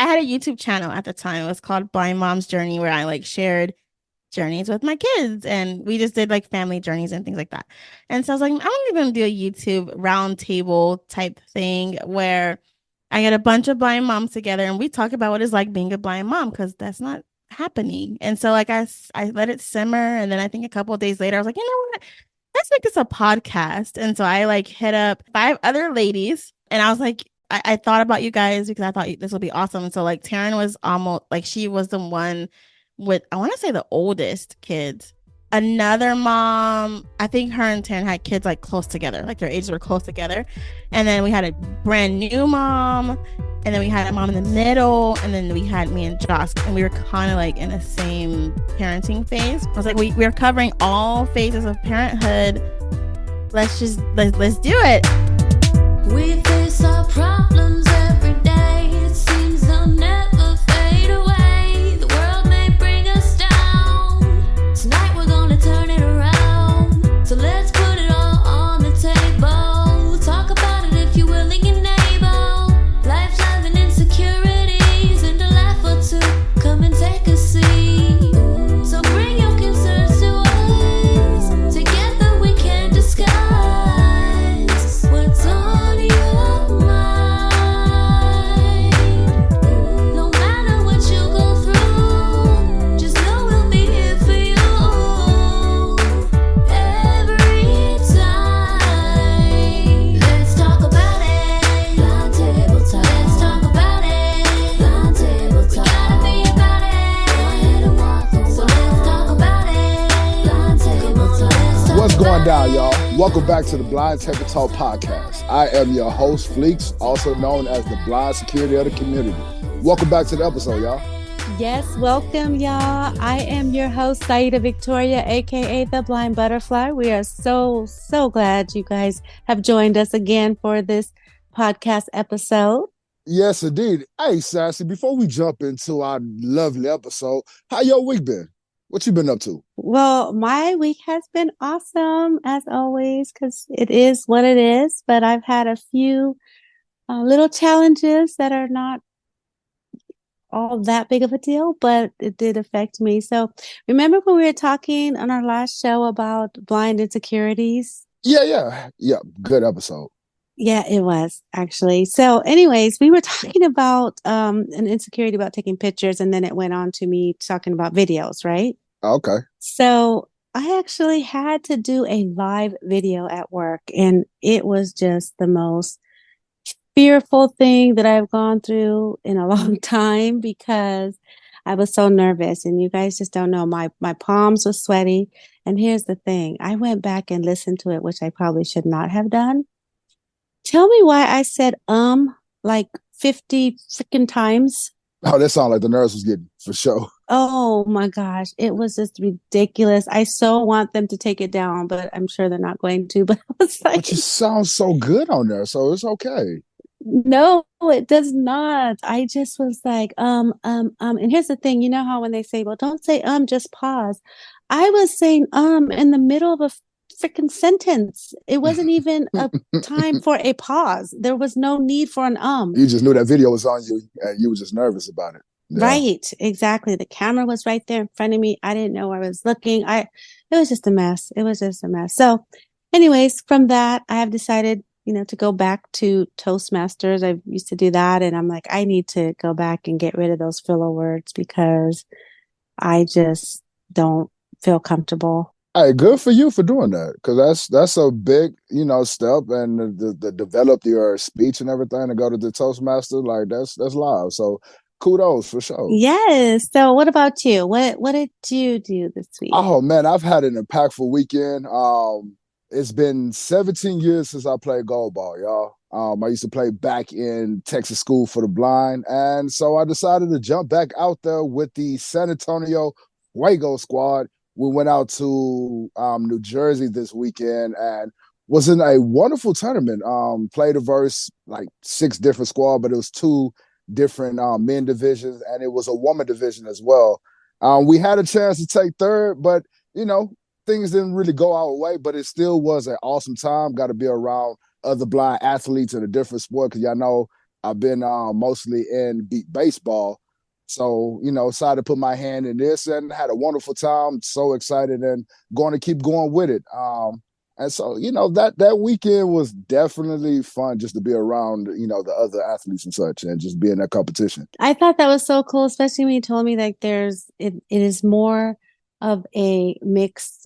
had a YouTube channel at the time. It was called Blind Mom's Journey, where I like shared journeys with my kids, and we just did like family journeys and things like that. And so I was like, I'm gonna do a YouTube round table type thing where I get a bunch of blind moms together and we talk about what it's like being a blind mom, because that's not happening. And so like I let it simmer, and then I think a couple of days later I was like, you know what? Let's make this a podcast. And so I like hit up five other ladies, and I was like, I thought about you guys because I thought this would be awesome. And so like Taryn was almost like, she was the one with, I want to say, the oldest kids. Another mom, I think her and Taryn had kids like close together, like their ages were close together. And then we had a brand new mom, and then we had a mom in the middle, and then we had me and Josh, and we were kind of like in the same parenting phase. I was like, we're covering all phases of parenthood. Let's do it. We face our problems every day. It seems they'll never fade away. The world may bring us down. Tonight we're gonna turn it around. So let's put it all on the table. Talk about it if you're willing and able. Life's love and insecurities, and a laugh or two. Come and take a seat. So bring your concerns to us. Together we can discuss what's on your mind. No matter what you go through, just know we'll be here for you every time. Let's talk about it. Blind table talk. Let's talk about it. Blind table talk. We gotta be about it. Go ahead and walk the walk. So let's talk about it. Blind table talk. Let's talk What's going about down, it. y'all? Welcome back to the Blind Table Talk podcast. I am your host, Fleeks, also known as the blind security of the community. Welcome back to the episode, y'all. Yes, welcome, y'all. I am your host, Saida Victoria, aka the Blind Butterfly. We are so glad you guys have joined us again for this podcast episode. Yes, indeed. Hey, Sassy, before we jump into our lovely episode, how your week been? What you been up to? Well, my week has been awesome, as always, because it is what it is. But I've had a few little challenges that are not all that big of a deal, but it did affect me. So remember when we were talking on our last show about blind insecurities? Yeah. Good episode. Yeah, it was actually. So anyways, we were talking about an insecurity about taking pictures, and then it went on to me talking about videos, right? Okay. So I actually had to do a live video at work, and it was just the most fearful thing that I've gone through in a long time, because I was so nervous. And you guys just don't know, my palms were sweaty. And here's the thing, I went back and listened to it, which I probably should not have done. Tell me why I said like 50 freaking times. Oh, that sounded like the nurse was getting for sure. Oh my gosh, it was just ridiculous. I so want them to take it down, but I'm sure they're not going to. But I was like, But you sound so good on there, so it's okay. no, it does not. I just was like, and here's the thing, you know how when they say, well, don't say just pause. I was saying in the middle of a freaking sentence. It wasn't even a time for a pause. There was no need for an You just knew that video was on you, and you were just nervous about it. Yeah. Right, exactly. The camera was right there in front of me. I didn't know where I was looking. It was just a mess. It was just a mess. So anyways, from that, I have decided, to go back to Toastmasters. I used to do that, and I'm like, I need to go back and get rid of those filler words, because I just don't feel comfortable. Hey, good for you for doing that, because that's a big, step, and the develop your speech and everything to go to the Toastmaster, like that's live. So kudos for sure. Yes. So what about you? What did you do this week? Oh man, I've had an impactful weekend. It's been 17 years since I played goalball, y'all. I used to play back in Texas School for the Blind, and so I decided to jump back out there with the San Antonio Fuego squad. We went out to New Jersey this weekend and was in a wonderful tournament. Played versus like 6 different squads, but it was 2 different men divisions, and it was a woman division as well. We had a chance to take third, but things didn't really go our way, but it still was an awesome time. Got to be around other blind athletes in a different sport, because y'all know I've been mostly in beat baseball. So, decided to put my hand in this and had a wonderful time. So excited and going to keep going with it. And so, that weekend was definitely fun just to be around, the other athletes and such and just be in that competition. I thought that was so cool, especially when you told me like it is more of a mixed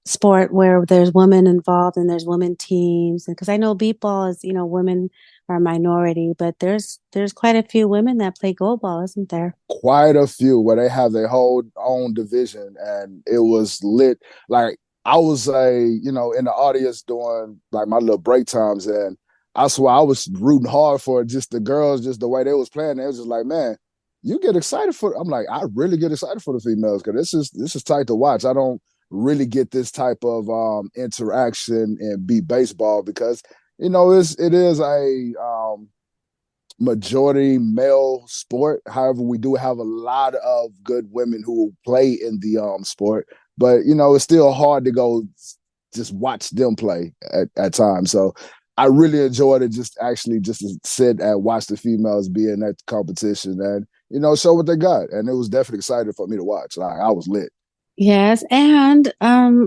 sport where there's women involved and there's women teams. And because I know beat ball is, women are a minority, but there's quite a few women that play goalball, isn't there? Quite a few where they have their whole own division, and it was lit. Like I was in the audience doing like my little break times, and I swear I was rooting hard for just the girls, just the way they was playing. It was just like, man, you get excited for. I'm like, I really get excited for the females because this is tight to watch. I don't really get this type of interaction in beat baseball because it is a majority male sport. However, we do have a lot of good women who play in the sport, but it's still hard to go just watch them play at times. So I really enjoyed it just to sit and watch the females be in that competition and show what they got. And it was definitely exciting for me to watch. Like I was lit. Yes, and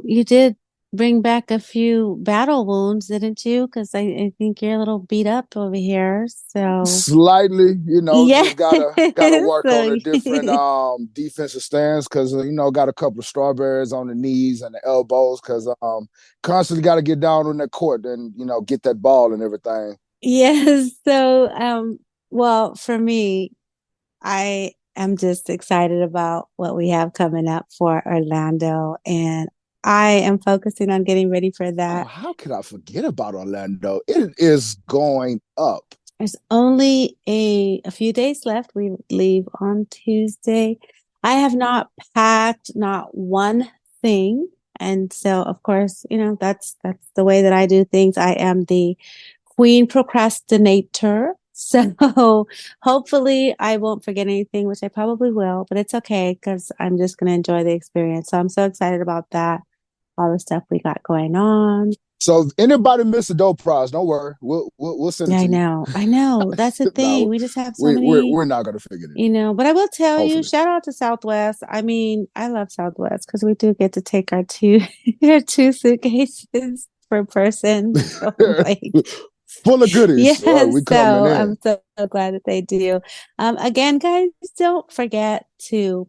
you did bring back a few battle wounds, didn't you? Because I think you're a little beat up over here. So Slightly, yeah, just gotta work on so a different defensive stance because got a couple of strawberries on the knees and the elbows because constantly got to get down on that court and get that ball and everything. yes. So well, for me, I am just excited about what we have coming up for Orlando, and I am focusing on getting ready for Oh, that. how could I forget about Orlando? It is going up. There's only a few days left. We leave on Tuesday. I have not packed not one thing. And so, of course, that's the way that I do things. I am the queen procrastinator. So hopefully I won't forget anything, which I probably will, but it's okay because I'm just going to enjoy the experience. So I'm so excited about that, all the stuff we got going on. So if anybody miss a dope prize, don't worry. We'll send it Yeah, to you. I know. That's the thing. No, We just have so we're many, we're not gonna figure it. but I will tell you, Hopefully. shout out to Southwest. I mean, I love Southwest because we do get to take our two our two suitcases per person. So like Full of goodies. yes, We so coming I'm in. so glad that they do. Again, guys, don't forget to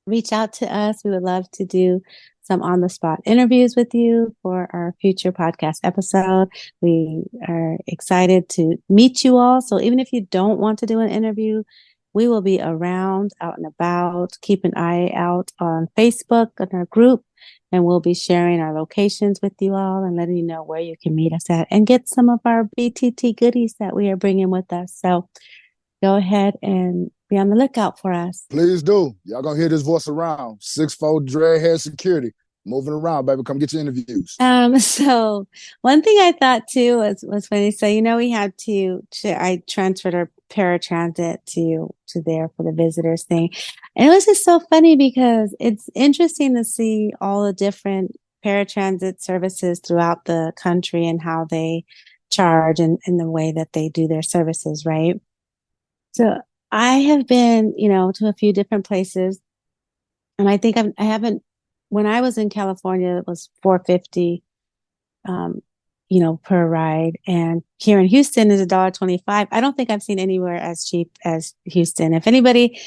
reach out to us. We would love to do some on the spot interviews with you for our future podcast episode. We are excited to meet you all. So even if you don't want to do an interview, we will be around, out and about. Keep an eye out on Facebook on our group, and we'll be sharing our locations with you all and letting you know where you can meet us at and get some of our BTT goodies that we are bringing with us. So go ahead and be on the lookout for us. Please do. Y'all gonna hear this voice around. 6'4" dreadhead security. Moving around, baby. Come get your interviews. So one thing I thought too was funny. So we had I transferred our paratransit to there for the visitors thing. And it was just so funny because it's interesting to see all the different paratransit services throughout the country and how they charge and the way that they do their services, right? So I have been, to a few different places, and I think I haven't. When I was in California, it was $4.50, per ride, and here in Houston is $1.25. I don't think I've seen anywhere as cheap as Houston. If anybody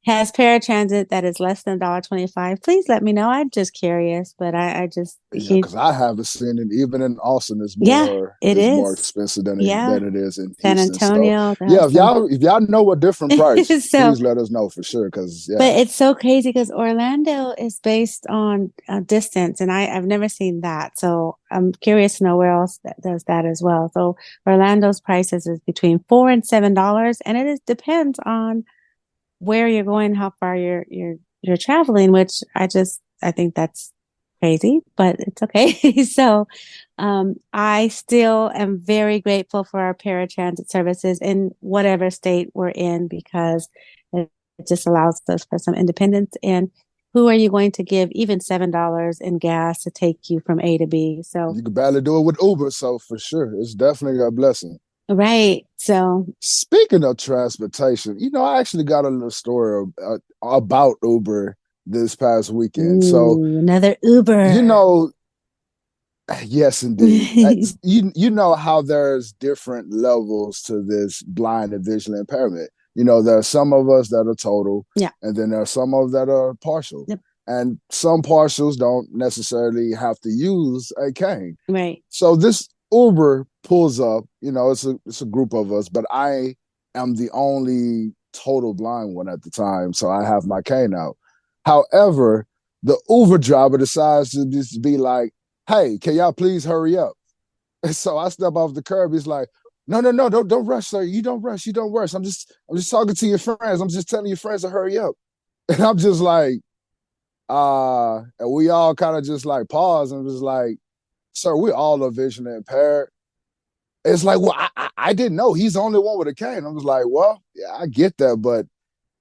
has paratransit that is less than $1.25, please let me know. I'm just curious, but I just Yeah, because I haven't seen it. Even in Austin, is yeah, more it is more is. expensive than Yeah, it is in San Houston. So Antonio, there are yeah, if some. y'all know a different price, So please let us know for sure. Because but yeah, it's so crazy because Orlando is based on distance, and I've never seen that. So I'm curious to know where else that does that as well. So Orlando's prices is between $4 and $7, and depends on where you're going, how far you're traveling. Which I think that's crazy, but it's okay. So I still am very grateful for our paratransit services in whatever state we're in because it just allows us for some independence. And who are you going to give even $7 in gas to take you from A to B? So you can barely do it with Uber. So for sure, it's definitely a blessing. Right. So, Speaking of transportation, I actually got a little story about Uber this past weekend. So, ooh, another you Uber. know, yes, indeed. You know how there's different levels to this blind and visual impairment. There are some of us that are total, Yeah. and then there are some of that are partial. Yep. And some partials don't necessarily have to use a cane. Right. So this Uber pulls up, it's a group of us, but I am the only total blind one at the time, so I have my cane out. However, the Uber driver decides to just be like, "Hey, can y'all please hurry up?" And so I step off the curb. He's like, "No, no, no, don't rush, sir. You don't rush. You don't rush. I'm just talking to your friends. I'm just telling your friends to hurry up." And I'm just like, and we all kind of just like pause and was like, "Sir, we all are visually impaired." It's like, well, I didn't know he's the only one with a cane. I was like, well, yeah, I get that, but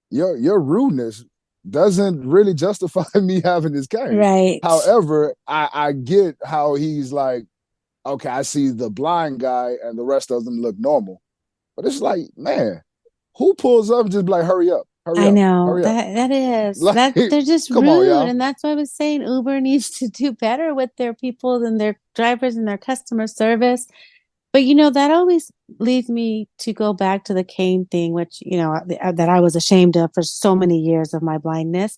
your rudeness doesn't really justify me having this cane. Right. However, I get how he's like, okay, I see the blind guy and the rest of them look normal. But it's like, man, who pulls up and just be like, hurry I up, know hurry up? that is Like, that they're just come on, rude, y'all. and that's why I was saying Uber needs to do better with their people and their drivers and their customer service. But that always leads me to go back to the cane thing, which that I was ashamed of for so many years of my blindness.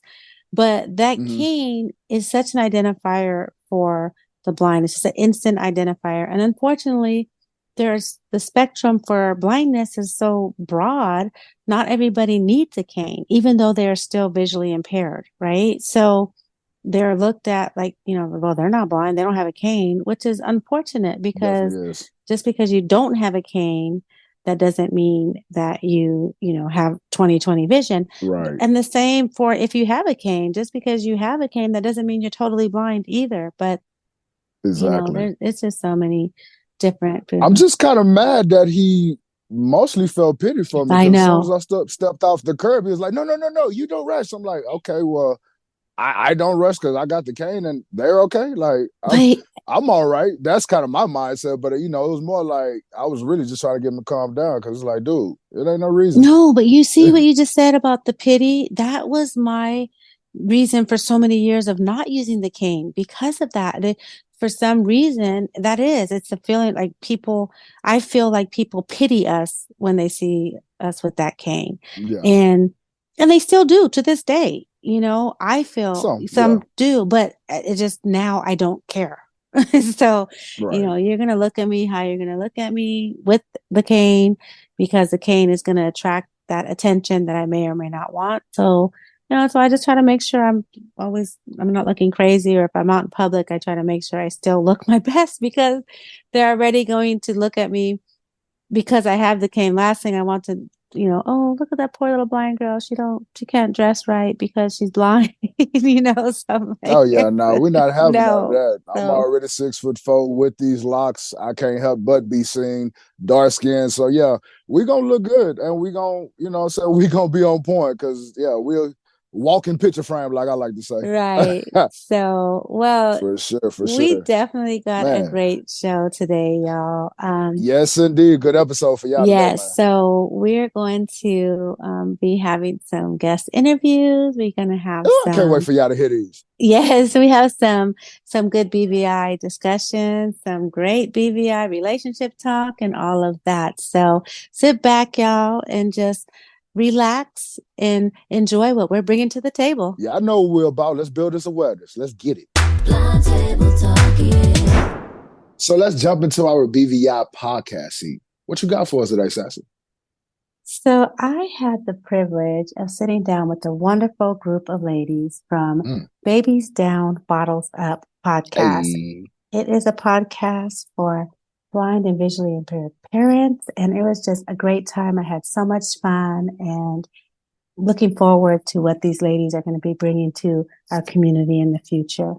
But that Mm-hmm. cane is such an identifier for the blind. It's just an instant identifier, and unfortunately, there's the spectrum for blindness is so broad. Not everybody needs a cane, even though they're still visually impaired, right? So they're looked at like, well, they're not blind, they don't have a cane, which is unfortunate because Definitely is. just because you don't have a cane, that doesn't mean that you have 20/20 vision. Right. And the same for if you have a cane, just because you have a cane, that doesn't mean you're totally blind either. But Exactly. it's just so many different. I'm just kind of mad that he mostly felt pity for me I because as soon as know, I stepped off the curb, he was like, "No, no, no, no, you don't rush." I'm like, "Okay, well, I don't rush because I got the cane and they're okay. Like but I'm all right." That's kind of my mindset, but it was more like I was really just trying to get him to calm down because it's like, dude, it ain't no reason. no, but you see what you just said about the pity? That was my reason for so many years of not using the cane because of that. For some reason, it's a feeling like I feel like people pity us when they see us with that cane. Yeah, And they still do to this day. I feel yeah, some do, but it just now I don't care. So, right, you're going to look at me how you're going to look at me with the cane because the cane is going to attract that attention that I may or may not want. So, so I just try to make sure I'm not looking crazy, or if I'm out in public, I try to make sure I still look my best because they're already going to look at me because I have the cane. Last thing I want to, oh, look at that poor little blind girl. She can't dress right because she's blind, so I'm oh like, yeah, no, we're not having none of no. that. I'm So, already 6'4" with these locks. I can't help but be seen, dark skin. So yeah, we gonna look good, and we gonna, so we gonna be on point because yeah, we'll walk in picture frame, like I like to right. say. So, well, For sure, for we sure, definitely got a man. great show today, y'all. Yes, indeed, good episode for y'all today, Yes, man. so we're going to be having some guest interviews. We're going to have Ooh, I can't wait for y'all to hear these. yes, we have some good BVI discussions, some great BVI relationship talk, and all of that. So sit back, y'all, and just relax and enjoy what we're bringing to the table. Yeah, I know what we're about. Let's build this awareness. Let's get it. Blind table talking. So let's jump into our BVI podcast scene. What you got for us today, Sassy? So I had the privilege of sitting down with a wonderful group of ladies from Mm. Babies Down, Bottles Up podcast. Hey. It is a podcast for blind and visually impaired parents, and it was just a great time. I had so much fun and looking forward to what these ladies are going to be bringing to our community in the future.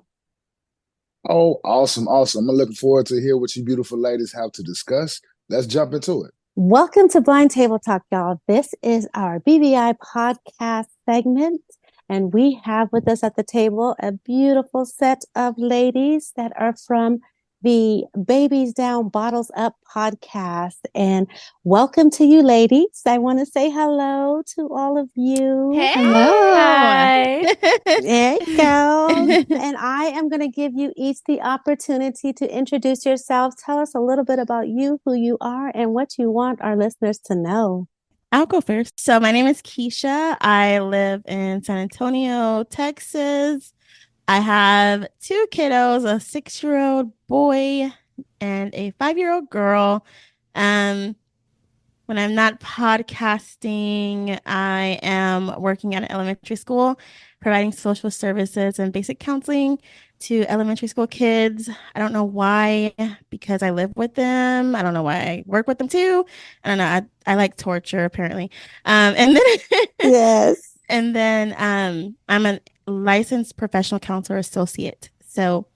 Oh, awesome, awesome. I'm looking forward to hear what you beautiful ladies have to discuss. Let's jump into it. Welcome to Blind Table Talk, y'all. This is our BVI podcast segment, and we have with us at the table a beautiful set of ladies that are from the Babies Down, Bottles Up podcast. And welcome to you, ladies. I want to say hello to all of you. Hello. Hi. There you go. And I am going to give you each the opportunity to introduce yourselves. Tell us a little bit about you, who you are, and what you want our listeners to know. I'll go first. So my name is Keisha. I live in San Antonio, Texas. I have two kiddos, a 6-year-old boy and a 5-year-old girl. When I'm not podcasting, I am working at an elementary school, providing social services and basic counseling to elementary school kids. I don't know why, because I live with them. I don't know why I work with them too. I don't know. I like torture apparently. And then Yes. and then I'm a licensed professional counselor associate. So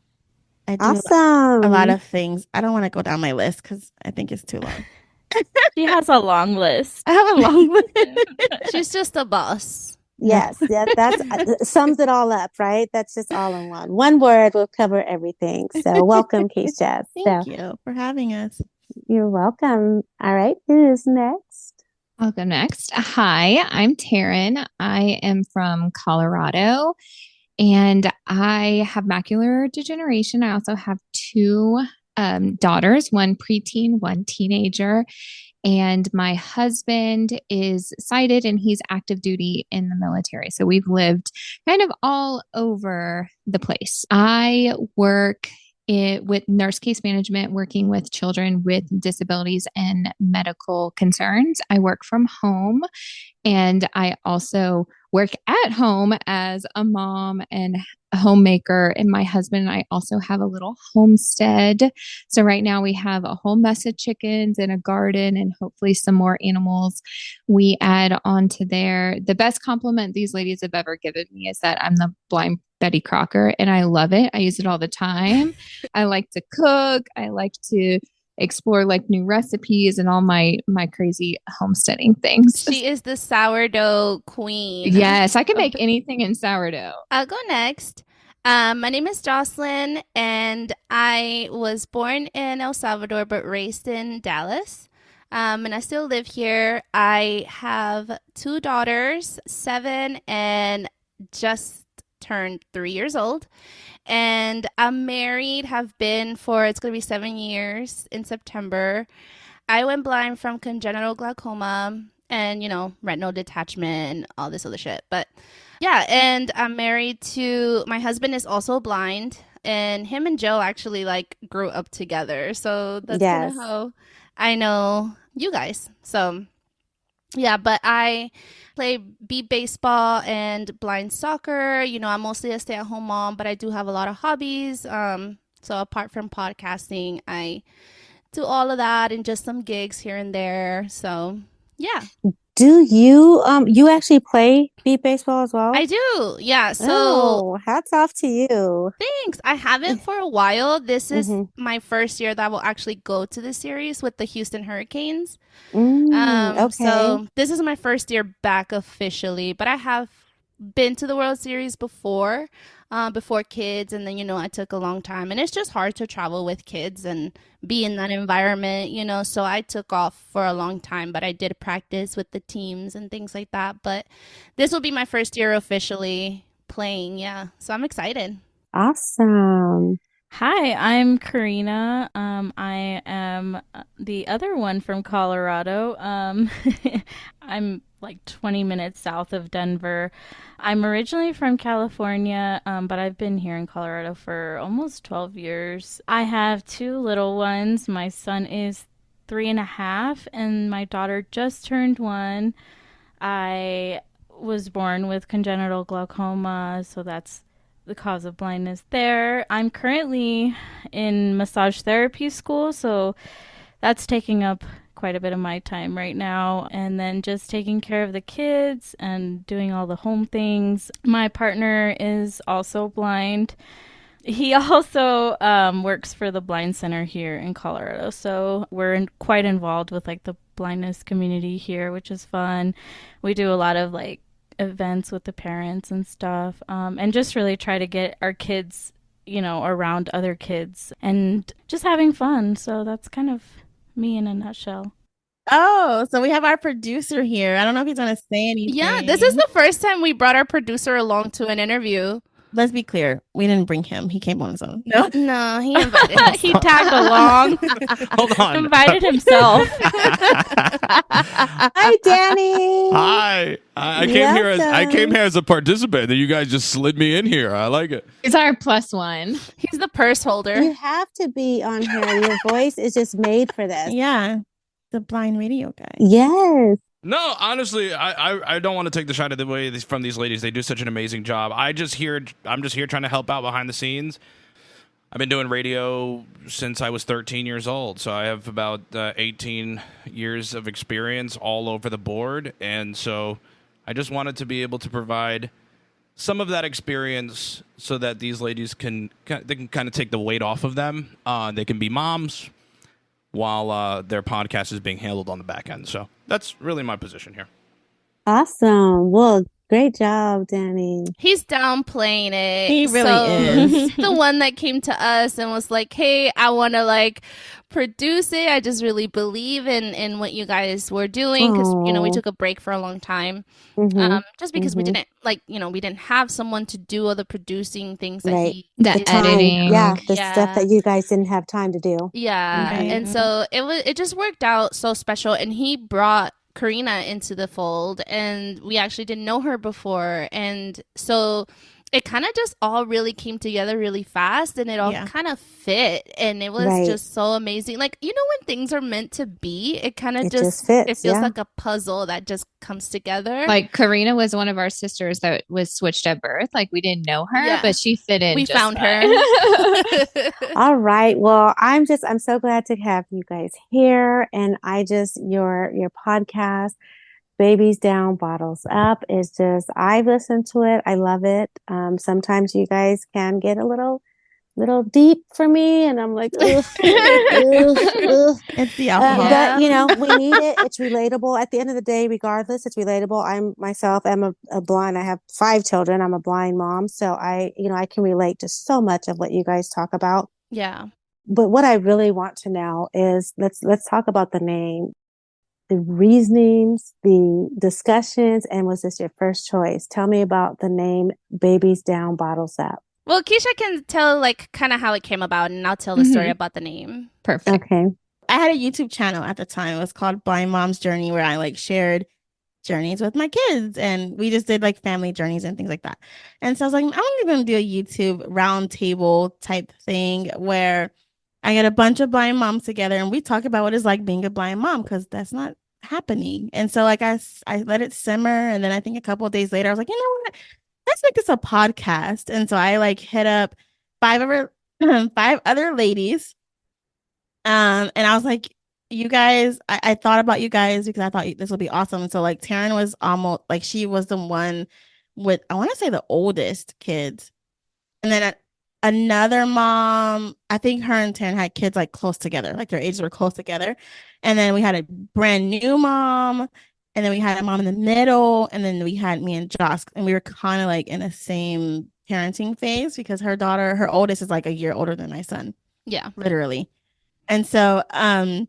I do a lot Awesome. of things. I don't want to go down my list because I think it's too long. She has a long list. I have a long list. She's just a boss. Yes, yeah, that's sums it all up, right? That's just all in one. One word will cover everything. So welcome, Keisha. Thank you for having us. You're welcome. All right, who's next? I'll go next. Hi, I'm Taryn. I am from Colorado and I have macular degeneration. I also have two daughters, one preteen, one teenager. And my husband is sighted and he's active duty in the military. So we've lived kind of all over the place. I work with nurse case management, working with children with disabilities and medical concerns. I work from home and I also work at home as a mom and a homemaker. And my husband and I also have a little homestead. So right now we have a whole mess of chickens and a garden and hopefully some more animals we add onto there. The best compliment these ladies have ever given me is that I'm the blind Betty Crocker and I love it. I use it all the time. I like to cook. I like to explore like new recipes and all my crazy homesteading things. She is the sourdough queen. Yes, I can make anything in sourdough. I'll go next. My name is Jocelyn, and I was born in El Salvador but raised in Dallas. And I still live here. I have two daughters, 7 and just turned 3 years old. And I'm married, have been for, it's going to be 7 years in September. I went blind from congenital glaucoma and, retinal detachment and all this other shit. But yeah, and I'm married to, my husband is also blind. And him and Joe actually grew up together. So that's kind of how I know you guys. So yeah, but I play beat baseball and blind soccer. I'm mostly a stay-at-home mom, but I do have a lot of hobbies. So apart from podcasting, I do all of that and just some gigs here and there. So yeah. Do you you actually play beat baseball as well? I do. Yeah. So oh, hats off to you. thanks. I haven't for a while. This is my first year that I will actually go to the series with the Houston Hurricanes. Okay. So this is my first year back officially, but I have been to the World Series before kids, and then I took a long time, and it's just hard to travel with kids and be in that environment, so I took off for a long time, but I did practice with the teams and things like that. But this will be my first year officially playing, so I'm excited. Awesome. Hi, I'm Karina. I am the other one from Colorado. I'm like 20 minutes south of Denver. I'm originally from California, but I've been here in Colorado for almost 12 years. I have two little ones. My son is 3.5, and my daughter just turned 1. I was born with congenital glaucoma, so that's the cause of blindness there. I'm currently in massage therapy school, so that's taking up quite a bit of my time right now. And then just taking care of the kids and doing all the home things. My partner is also blind. He also works for the Blind Center here in Colorado, so we're quite involved with the blindness community here, which is fun. We do a lot of events with the parents and stuff, and just really try to get our kids around other kids and just having fun. So that's kind of me in a nutshell. Oh, so we have our producer here. I don't know if he's gonna say Yeah, this is anything. the first time we brought our producer along to an interview. Let's be clear. We didn't bring him. He came on his own. No. No, he invited us. He tagged along, Hold on. invited himself. Hi, Danny. Hi. I came here as a participant, and you guys just slid me in here. I like it. He's our +1. He's the purse holder. You have to be on here. Your voice is just made for this. Yeah. The blind radio guy. Yes. No, honestly, I don't want to take the shot away from these ladies. They do such an amazing job. I'm just here trying to help out behind the scenes. I've been doing radio since I was 13 years old, so I have about 18 years of experience all over the board, and so I just wanted to be able to provide some of that experience so that these ladies can kind of take the weight off of them. They can be moms while their podcast is being handled on the back end. So that's really my position here. Awesome. Well, great job, Danny. He's downplaying it. He really is. The one that came to us and was like, hey, I want to produce it. I just really believe in what you guys were doing because, we took a break for a long time. Just because we didn't we didn't have someone to do all the producing things that Right. he The did. editing. Yeah, the stuff that you guys didn't have time to do. Yeah. Right. And so it just worked out so special. And he brought Karina into the fold, and we actually didn't know her before. And so it kind of just all really came together really fast, and it all kind of fit, and it was just so amazing. When things are meant to be, it kind of just fits. It feels like a puzzle that just comes together. Like Karina was one of our sisters that was switched at birth. Like we didn't know her, but she fit in. We just found fine. her. All right. Well, I'm so glad to have you guys here, and your podcast, Babies Down, Bottles Up, is just, I've listened to it. I love it. Sometimes you guys can get a little deep for me, and I'm like, ugh, ugh, ugh. It's the alcohol. But we need it. It's relatable. At the end of the day, regardless, it's relatable. I'm a blind. I have 5 children. I'm a blind mom, so I can relate to so much of what you guys talk about. Yeah. But what I really want to know is let's talk about the name, the reasonings, the discussions, and was this your first choice? Tell me about the name Babies Down, Bottles Up. Well, Keisha can tell kind of how it came about, and I'll tell the story about the name. Perfect. Okay. I had a YouTube channel at the time. It was called Blind Mom's Journey, where I shared journeys with my kids, and we just did family journeys and things like that. And so I was like, I'm going to do a YouTube round table type thing where I get a bunch of blind moms together and we talk about what it's like being a blind mom, because that's not happening. And so I let it simmer, and then I think a couple of days later I was like, you know what, let's make this a podcast. And so I hit up 5 other ladies, and I was like, you guys, I thought about you guys because I thought this would be awesome. And so Taryn was almost she was the one with, I want to say, the oldest kids, and then another mom, I think her and Taryn had kids close together, their ages were close together. And then we had a brand new mom, and then we had a mom in the middle, and then we had me and Josh, and we were kind of in the same parenting phase because her oldest is a year older than my son. Yeah. Literally. And so I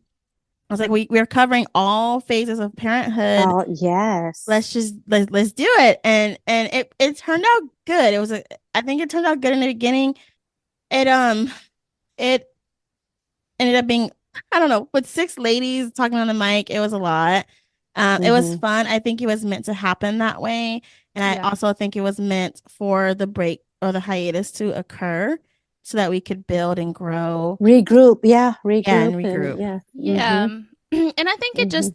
was like, we're covering all phases of parenthood. Oh, yes. Let's do it. And it turned out good. I think it turned out good in the beginning. It ended up being, I don't know, with 6 ladies talking on the mic, it was a lot. It was fun. I think it was meant to happen that way. And I also think it was meant for the break or the hiatus to occur so that we could build and grow. Regroup. Yeah. Regroup. Regroup. Yeah. And I think it just,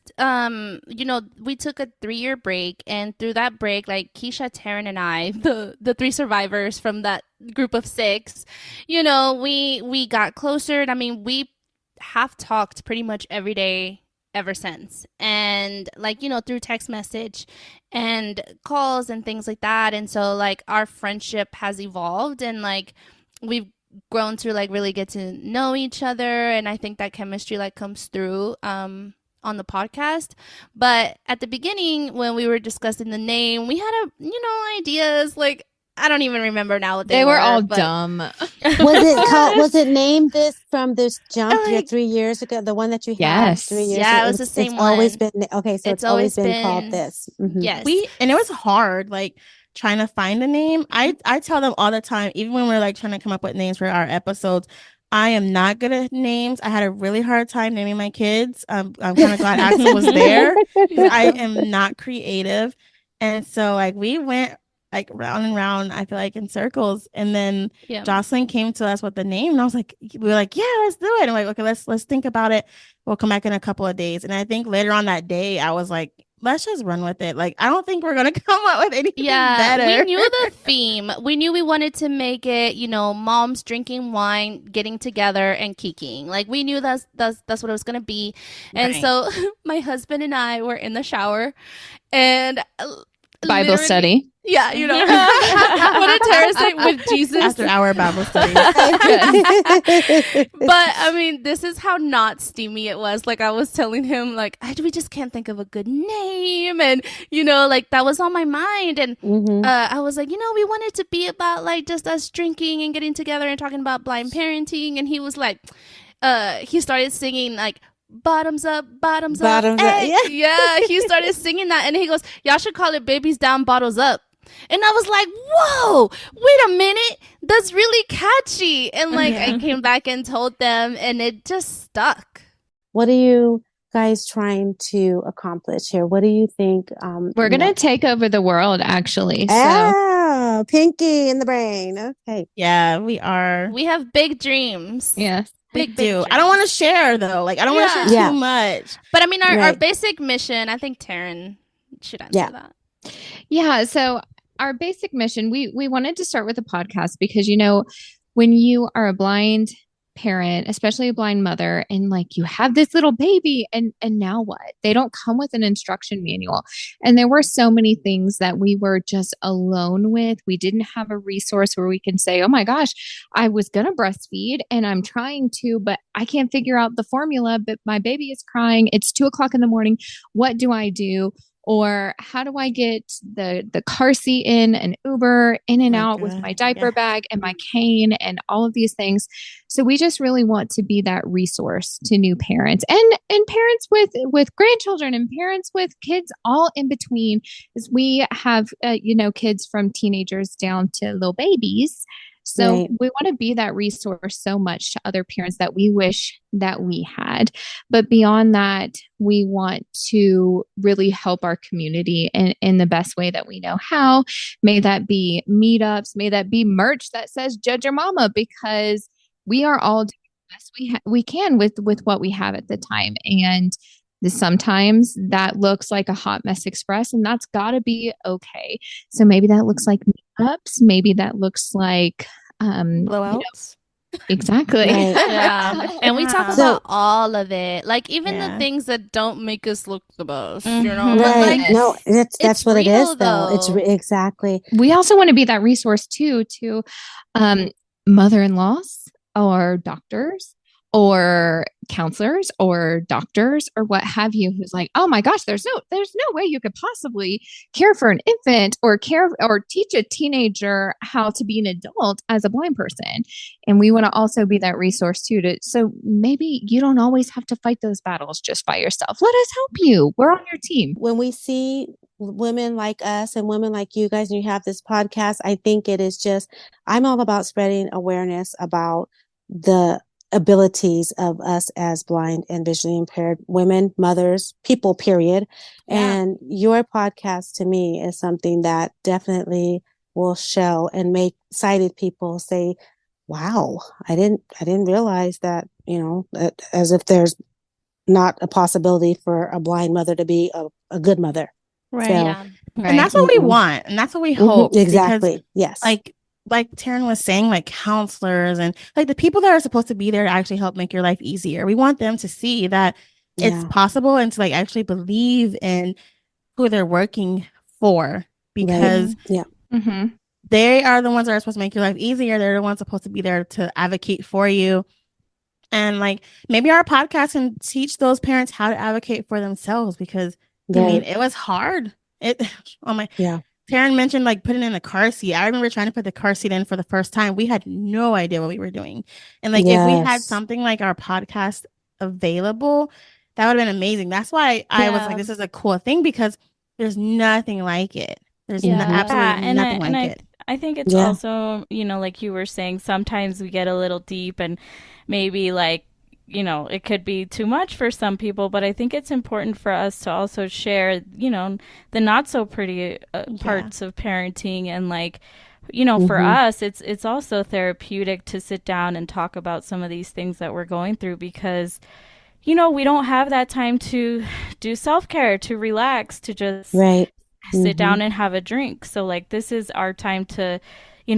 we took a 3-year break, and through that break, Keisha, Taryn, and I, the 3 survivors from that group of 6, we got closer. And I mean, we have talked pretty much every day ever since. And through text message and calls and things like that. And so our friendship has evolved, and we've grown to really get to know each other, and I think that chemistry comes through on the podcast. But at the beginning, when we were discussing the name, we had ideas I don't even remember now what they were. They were all dumb. Was it named this from this jump your Like, 3 years ago? The one that you had Yes. 3 years yeah, ago? it was the same It's always one. been okay. So It's it's always always been called been this. yes. And it was hard, like trying to find a name. I tell them all the time, even when we're like trying to come up with names for our episodes, I am not good at names. I had a really hard time naming my kids. I'm kind of glad Axel was there. I am not creative. And so like we went like round and round, I feel like in circles. And then Yeah. Jocelyn came to us with the name and I was like, we were like, yeah, let's do it. And I'm like, okay, let's think about it. We'll come back in a couple of days. And I think later on that day, I was like, let's just run with it. Like, I don't think we're gonna come up with anything better. We knew the theme. We knew we wanted to make it, moms drinking wine, getting together, and kikiing. Like we knew that's what it was gonna be. And Right. so my husband and I were in the shower, and Bible literally- study. Yeah, what did Tara say with Jesus? After our Bible study. But I mean, this is how not steamy it was. Like I was telling him, like we just can't think of a good name, and like that was on my mind. And I was like, we want it to be about like just us drinking and getting together and talking about blind parenting. And he was like, he started singing like bottoms up, bottoms up. Hey. Yeah, he started singing that, and he goes, y'all should call it babies down, bottles up. And I was like, whoa, wait a minute. That's really catchy. And like, I came back and told them, and it just stuck. What are you guys trying to accomplish here? What do you think? We're going to take over the world, actually. So, pinky in the brain. Okay. Yeah, we are. We have big dreams. Yes. We do. I don't want to share though. Like, I don't want to share too much. But I mean, our basic mission, I think Taryn should answer that. Yeah. So our basic mission, we wanted to start with a podcast because, when you are a blind parent, especially a blind mother, and like you have this little baby and now what? They don't come with an instruction manual. And there were so many things that we were just alone with. We didn't have a resource where we can say, oh my gosh, I was going to breastfeed and I'm trying to, but I can't figure out the formula, but my baby is crying. It's 2:00 in the morning. What do I do? Or how do I get the car seat in an Uber in and out with my diaper bag and my cane and all of these things. So we just really want to be that resource to new parents and parents with grandchildren and parents with kids all in between. As we have, kids from teenagers down to little babies. So we want to be that resource so much to other parents that we wish that we had. But beyond that, we want to really help our community in the best way that we know how. May that be meetups, may that be merch that says Judge Your Mama, because we are all doing the best we can with what we have at the time. And sometimes that looks like a hot mess express, and that's got to be okay. So maybe that looks like meetups. Maybe that looks like blowouts. Exactly. Yeah. And we talk about all of it. Like even the things that don't make us look the best, Right. But like, No, that's what it real, is though. It's exactly. We also want to be that resource too to mother-in-laws or doctors or counselors or doctors or what have you, who's like, oh my gosh, there's no way you could possibly care for an infant or care or teach a teenager how to be an adult as a blind person. And we want to also be that resource too, so maybe you don't always have to fight those battles just by yourself. Let us help you. We're on your team. When we see women like us and women like you guys, and you have this podcast, I think it is I'm all about spreading awareness about the abilities of us as blind and visually impaired women, mothers, people, period. Yeah. And your podcast to me is something that definitely will show and make sighted people say, wow, I didn't realize that, as if there's not a possibility for a blind mother to be a good mother. Right. So, yeah. Right. And that's what we want. And that's what we hope. Exactly. Because, yes. Like Taryn was saying, like counselors and like the people that are supposed to be there to actually help make your life easier. We want them to see that it's possible and to like actually believe in who they're working for, because they are the ones that are supposed to make your life easier. They're the ones supposed to be there to advocate for you. And like maybe our podcast can teach those parents how to advocate for themselves, because I mean, it was hard. Taryn mentioned like putting in the car seat. I remember trying to put the car seat in for the first time. We had no idea what we were doing. And like if we had Yes. something like our podcast available, that would have been amazing. That's why I was like, Yeah. this is a cool thing because there's nothing like it. There's Mhm. absolutely Yeah, and nothing like it. I think it's Yeah. also, like you were saying, sometimes we get a little deep and maybe like, it could be too much for some people, but I think it's important for us to also share, the not so pretty parts of parenting and like, for Mhm. us, it's also therapeutic to sit down and talk about some of these things that we're going through because we don't have that time to do self-care, to relax, to just Right. sit Mhm. down and have a drink. So like this is our time to,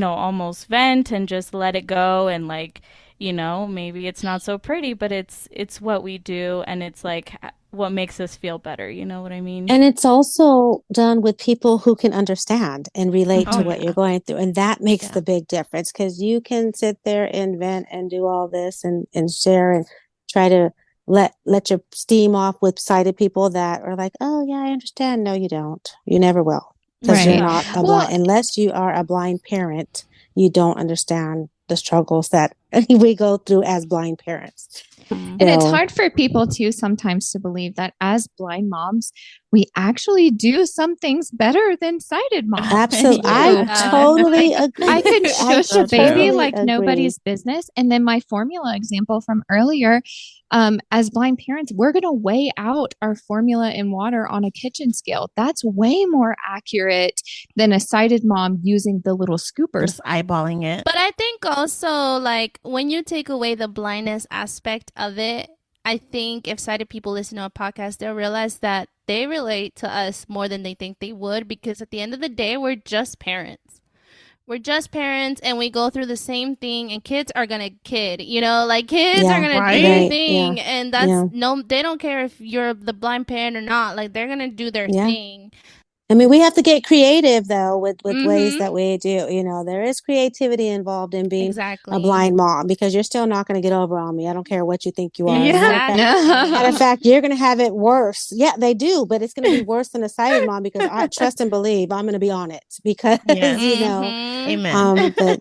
almost vent and just let it go and like, maybe it's not so pretty, but it's what we do and it's like what makes us feel better, you know what I mean? And it's also done with people who can understand and relate to Oh what yeah. you're going through. And that makes Yeah. the big difference because you can sit there and vent and do all this and share and try to let your steam off with sighted people that are like, oh yeah, I understand. No, you don't. You never will. Because you're Right. No. not a Well, blind, unless you are a blind parent, you don't understand the struggles that we go through as blind parents. Mm. and it's So hard for people too sometimes to believe that as blind moms, we actually do some things better than sighted moms. absolutely, I Yeah. totally I agree. could I shush a baby totally like agree. nobody's business. And then my formula example from earlier, as blind parents, we're going to weigh out our formula in water on a kitchen scale. That's way more accurate than a sighted mom using the little scoopers. Just eyeballing it. But I think also, like, when you take away the blindness aspect of it, I think if sighted people listen to a podcast, they'll realize that they relate to us more than they think they would because at the end of the day, we're just parents. We're just parents and we go through the same thing and kids are gonna kid, like kids are Yeah, gonna do Right? their right. thing Yeah, and that's yeah, no they don't care if you're the blind parent or not. Like they're gonna do their yeah. thing. I mean, we have to get creative though with ways Mm-hmm. that we do. There is creativity involved in being a Exactly. blind mom because you're still not going to get over on me. I don't care what you think you are. As a Exactly. matter of fact, you're going to have it worse. Yeah, they do, but it's going to be worse than a sighted mom because I trust and believe I'm going to be on it because Yes. Mm-hmm. Amen. but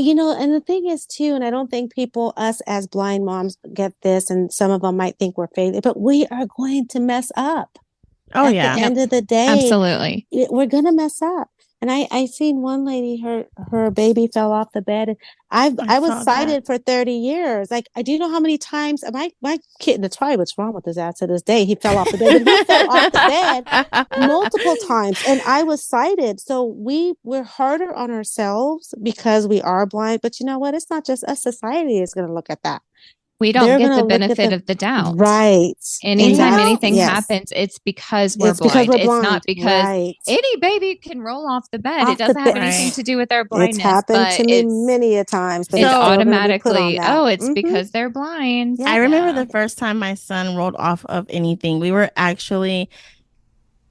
and the thing is too, and I don't think us as blind moms get this, and some of them might think we're failing, but we are going to mess up. Oh At yeah. the end of the day, Absolutely. we're gonna mess up. And I seen one lady, her baby fell off the bed. I I was saw that. sighted for 30 years. Like, I do know how many times my kid, that's probably what's wrong with his ass to this day. He fell off the bed, but he fell off the bed multiple times, and I was sighted. So we're harder on ourselves because we are blind. But you know what? It's not just us. Society is going to look at that. We don't They're get the gonna look at benefit of the doubt. right. Anytime Well, anything yes. happens, it's because we're It's because blind. we're It's blind. not because Right. any baby can roll off the bed. Off It doesn't the have bed. anything Right. to do with their It's blindness, happened but to me many a times, but it's it's So- still gonna be put on automatically, that. it's Mhm. because they're blind. Yeah. I remember Yeah. the first time my son rolled off of anything. We were actually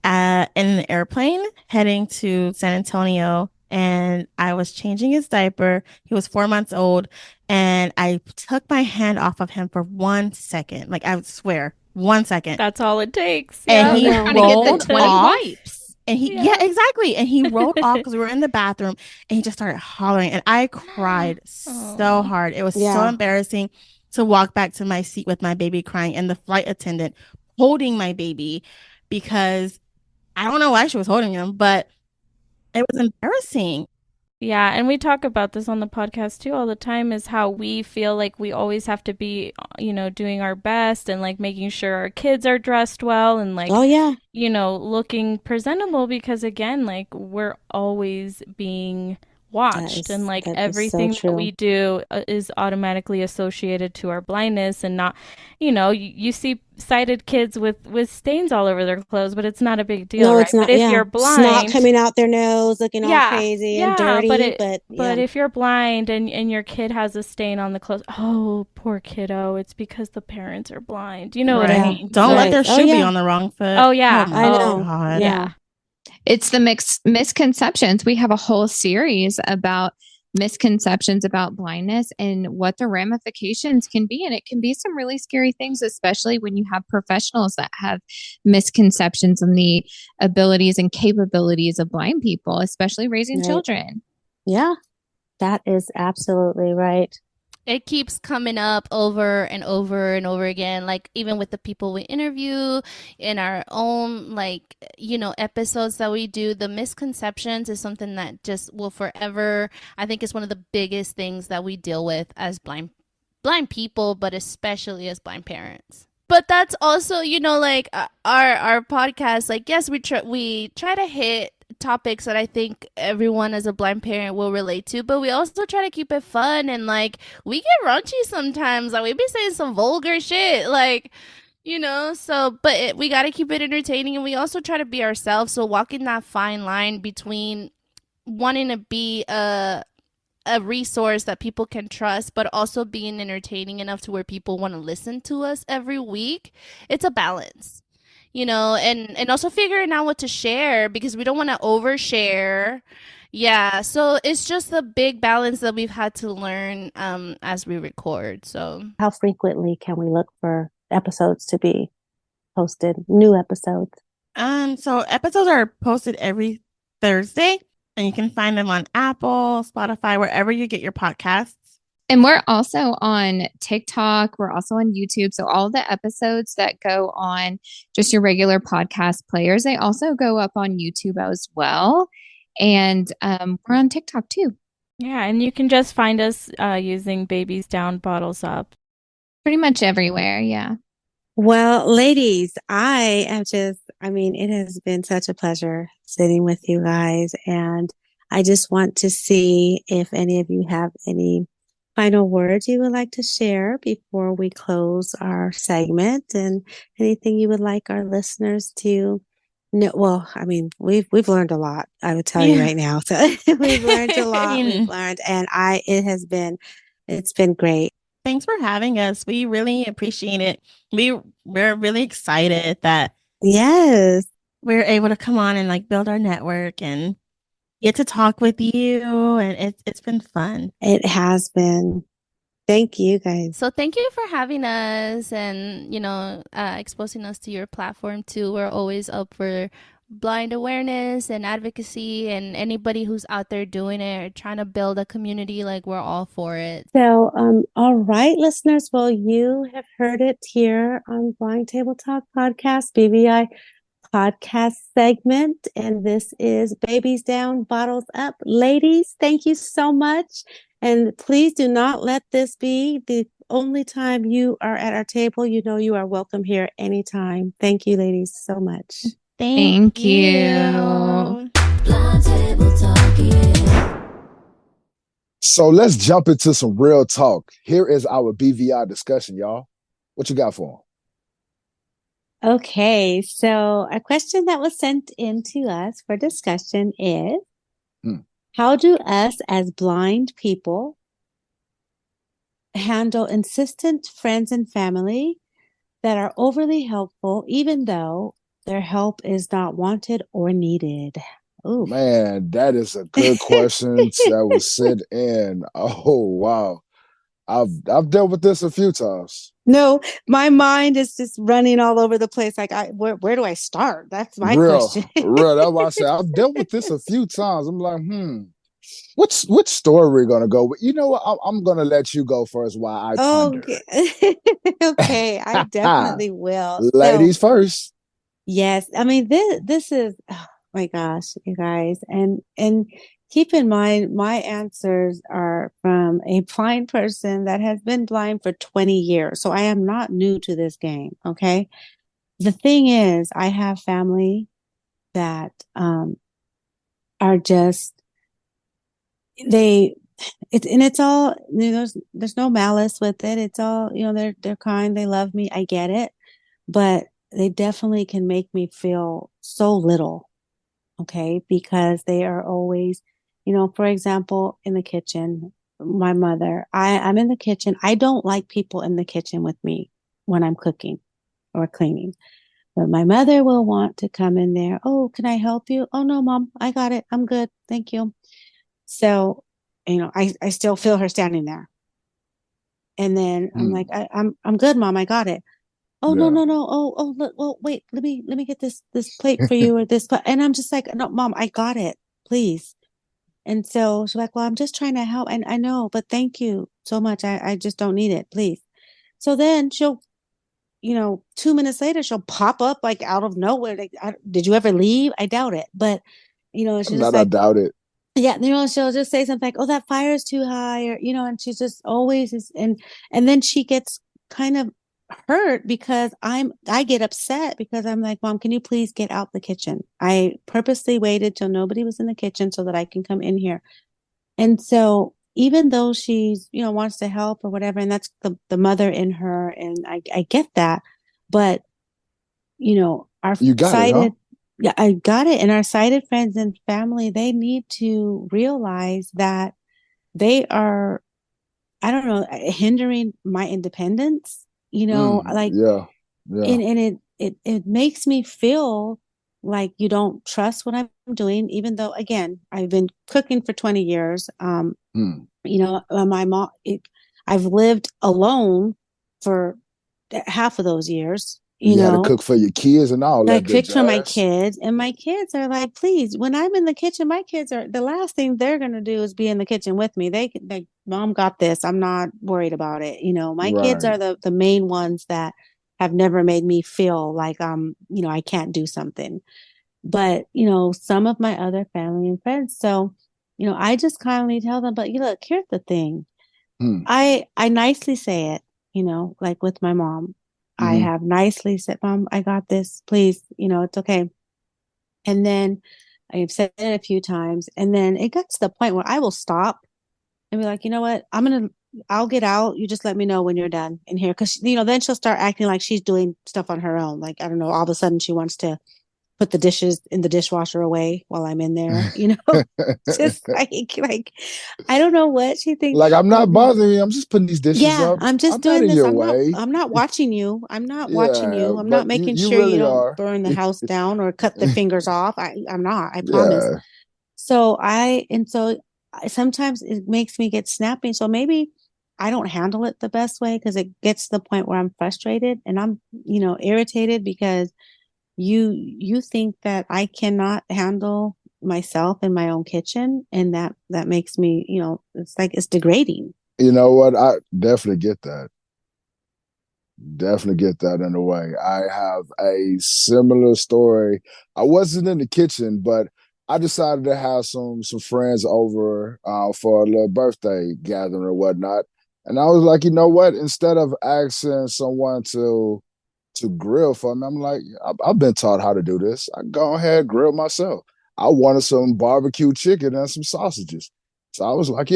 in an airplane heading to San Antonio, and I was changing his diaper. He was 4 months old, and I took my hand off of him for 1 second. Like, I would swear, 1 second. That's all it takes. And Yeah. he Trying to get the rolled 20 off. wipes. And he, Yeah. yeah, exactly. And he rolled off because we were in the bathroom, and he just started hollering, and I cried so Oh. hard. It was so Yeah. embarrassing to walk back to my seat with my baby crying, and the flight attendant holding my baby because I don't know why she was holding him, but it was embarrassing. Yeah, and we talk about this on the podcast too all the time is how we feel like we always have to be, doing our best and like making sure our kids are dressed well and like, Oh yeah. looking presentable because again, like we're always being watched and like that is so everything that true. we do is automatically associated to our blindness and not, you see sighted kids with stains all over their clothes, but it's not a big deal, No, right? it's not. But if Yeah. you're Snot blind, coming out their nose, looking all yeah, crazy and yeah, dirty. but yeah. if you're blind and your kid has a stain on the clothes, oh, poor kiddo, it's because the parents are blind. You know what I Right. mean? Don't So- let their Right. Oh, shoe be yeah. on the wrong foot. Oh yeah, Oh, I my know. God. Yeah. yeah. It's the misconceptions. We have a whole series about misconceptions about blindness and what the ramifications can be. And it can be some really scary things, especially when you have professionals that have misconceptions on the abilities and capabilities of blind people, especially raising Right. children. Yeah, that is absolutely right. It keeps coming up over and over and over again, like even with the people we interview in our own, like, episodes that we do. The misconceptions is something that just will forever, I think, is one of the biggest things that we deal with as blind people, but especially as blind parents. But that's also, like, our podcast, like, yes, we try to hit topics that I think everyone as a blind parent will relate to, but we also try to keep it fun, and like, we get raunchy sometimes. Like, we be saying some vulgar shit, like, so, but we got to keep it entertaining, and we also try to be ourselves. So walking that fine line between wanting to be a resource that people can trust, but also being entertaining enough to where people want to listen to us every week. It's a balance, and also figuring out what to share, because we don't want to overshare. Yeah, so it's just a big balance that we've had to learn as we record. So How frequently can we look for episodes to be posted, new episodes? So episodes are posted every Thursday, and you can find them on Apple, Spotify, wherever you get your podcasts. And we're also on TikTok. We're also on YouTube. So all the episodes that go on just your regular podcast players, they also go up on YouTube as well. And we're on TikTok too. Yeah, and you can just find us using Babies Down, Bottles Up. Pretty much everywhere. Yeah. Well, ladies, it has been such a pleasure sitting with you guys. And I just want to see if any of you have any final words you would like to share before we close our segment, and anything you would like our listeners to know. Well, we've learned a lot, I would tell you right now. So we've learned a lot. It's been great. Thanks for having us. We really appreciate it. We're really excited that Yes, we're able to come on and like build our network and get to talk with you, and it's been fun. it has been. Thank you, guys. So thank you for having us, and exposing us to your platform too. We're always up for blind awareness and advocacy, and anybody who's out there doing it or trying to build a community, like, we're all for it. So, all right, listeners. Well, you have heard it here on Blind Table Talk Podcast, BBI podcast segment, and this is Babies Down, Bottles Up. Ladies, thank you so much. And please do not let this be the only time you are at our table. You are welcome here anytime. Thank you, ladies, so much. Thank you. Blind Table Talk, yeah. So let's jump into some real talk. Here is our BVI discussion, y'all. What you got for them? Okay, so a question that was sent in to us for discussion is, how do us as blind people handle insistent friends and family that are overly helpful, even though their help is not wanted or needed? Oh man, that is a good question that was sent in. Oh wow. I've dealt with this a few times. No, my mind is just running all over the place. Like, where do I start? That's my question. Real. That's why I say I've dealt with this a few times. I'm like, which story we're gonna go with? You know what? I'm gonna let you go first while I ponder. Okay. Okay, I definitely will. Ladies first. Yes, this is, oh my gosh, you guys, and keep in mind, my answers are from a blind person that has been blind for 20 years. So I am not new to this game. Okay. The thing is, I have family that are just, it's all, there's no malice with it. It's all, they're kind, they love me. I get it. But they definitely can make me feel so little. Okay. Because they are always, for example, in the kitchen, my mother, I'm in the kitchen. I don't like people in the kitchen with me when I'm cooking or cleaning. But my mother will want to come in there. Oh, can I help you? Oh, no, Mom, I got it. I'm good. Thank you. So, I still feel her standing there. And then I'm like, Mm, I'm good, Mom. I got it. Oh, no, yeah. no, no. Oh, look, well, wait, let me get this plate for you or this. And I'm just like, no, Mom, I got it. Please. And so she's like, well, I'm just trying to help. And I know, but thank you so much. I just don't need it. Please. So then she'll, 2 minutes later, she'll pop up like out of nowhere. Like, did you ever leave? I doubt it. But, she's just Not, I like, doubt it. yeah, she'll just say something like, "Oh, that fire is too high," or and she's just always is, and then she gets kind of hurt because I get upset because I'm like, "Mom, can you please get out the kitchen?" I purposely waited till nobody was in the kitchen so that I can come in here. And so even though she's, wants to help or whatever, and that's the mother in her, and I get that, but our You got it, huh? sighted, yeah, I got it. And our sighted friends and family, they need to realize that they are, I don't know, hindering my independence, like, Yeah. Yeah. and it makes me feel like you don't trust what I'm doing, even though, again, I've been cooking for 20 years. Mm. My mom, I've lived alone for half of those years, You had to cook for your kids and all that like good fix for my jazz. kids, and my kids are like, please, when I'm in the kitchen, my kids are the last thing they're gonna do is be in the kitchen with me. They like, Mom got this. I'm not worried about it. My kids Right. are the main ones that have never made me feel like I can't do something. But some of my other family and friends. So, I just kindly tell them, but look, here's the thing. Mm. I nicely say it, like with my mom. I Hmm. have nicely said, Mom, I got this. Please, it's okay. And then I've said it a few times. And then it got to the point where I will stop and be like, you know what? I'll get out. You just let me know when you're done in here. Cause, then she'll start acting like she's doing stuff on her own. Like, I don't know, all of a sudden she wants to put the dishes in the dishwasher away while I'm in there, just like, I don't know what she thinks. Like, I'm Oh, not bothering you. I'm just putting these dishes yeah, up. I'm just I'm not doing in this. your way. I'm not watching you. I'm not watching Yeah, you. I'm not but making you sure you really don't are. burn the house down or cut the fingers off. I'm not, I promise. Yeah. So sometimes it makes me get snappy. So maybe I don't handle it the best way because it gets to the point where I'm frustrated and I'm, irritated because you think that I cannot handle myself in my own kitchen, and that makes me, it's like it's degrading. You know what? I definitely get that. Definitely get that in a way. I have a similar story. I wasn't in the kitchen, but I decided to have some friends over for a little birthday gathering or whatnot. And I was like, you know what? Instead of asking someone to grill for me, I'm like, I've been taught how to do this. I go ahead grill myself. I wanted some barbecue chicken and some sausages. So I was like,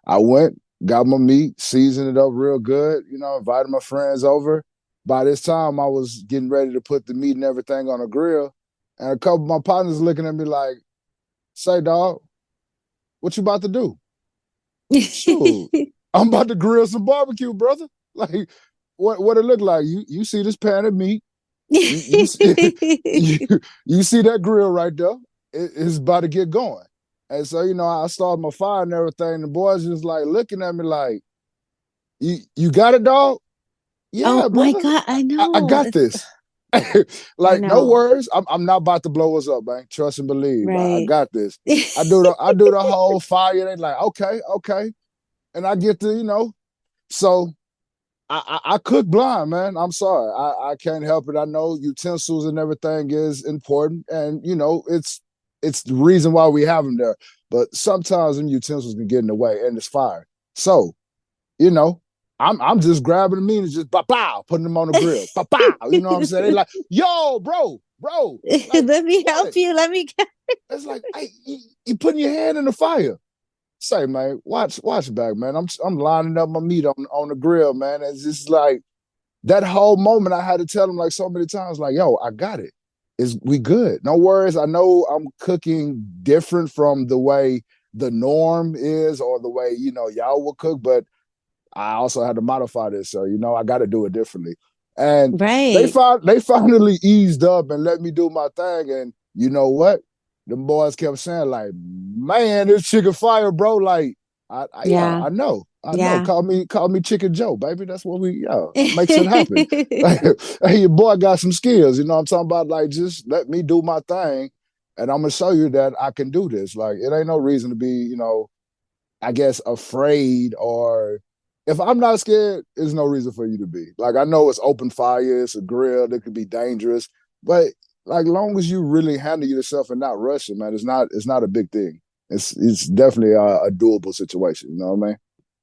I went, got my meat, seasoned it up real good, invited my friends over. By this time, I was getting ready to put the meat and everything on a grill. And a couple of my partners looking at me like, say, dog, what you about to do? Shoot, I'm about to grill some barbecue, brother. Like, what it look like? You see this pan of meat. You see, you, you see that grill right there. It's about to get going. And so, I started my fire and everything. The boys just like looking at me like, you got it, dog? Oh Yeah, my brother. God, I I know. got this. I Like, no know. worries. I'm not about to blow us up, man. Trust and believe. I Right. got this. I do the whole fire. They like, okay, okay. And I get to, so I cook blind, man. I'm sorry. I can't help it. I know utensils and everything is important. And it's the reason why we have them there. But sometimes them utensils can get in the way and it's fire. So, you know, I'm just grabbing the meat and just pow, putting them on the grill. Pow. You know what I'm saying? They like, yo, bro. Like, Let me help what? you. Let me. It's like, hey, you putting your hand in the fire. Say, man, watch back, man. I'm lining up my meat on the grill, man. It's just like that whole moment I had to tell him like so many times, like, yo, I got it. We good. No worries. I know I'm cooking different from the way the norm is or the way, y'all will cook, but I also had to modify this. So, I got to do it differently. And Right. they finally eased up and let me do my thing. And you know what? The boys kept saying, like, man, this chicken fire, bro. Like, Yeah, Yeah. I know. I know. Yeah. Call me Chicken Joe, baby. That's what we makes it happen. Like, hey, your boy got some skills. You know what I'm talking about? Like, just let me do my thing, and I'm gonna show you that I can do this. Like, it ain't no reason to be, I guess, afraid, or if I'm not scared, there's no reason for you to be. Like, I know it's open fire, it's a grill, it could be dangerous, but like long as you really handle yourself and not rush it, man, it's not a big thing. It's definitely a doable situation. You know what I mean?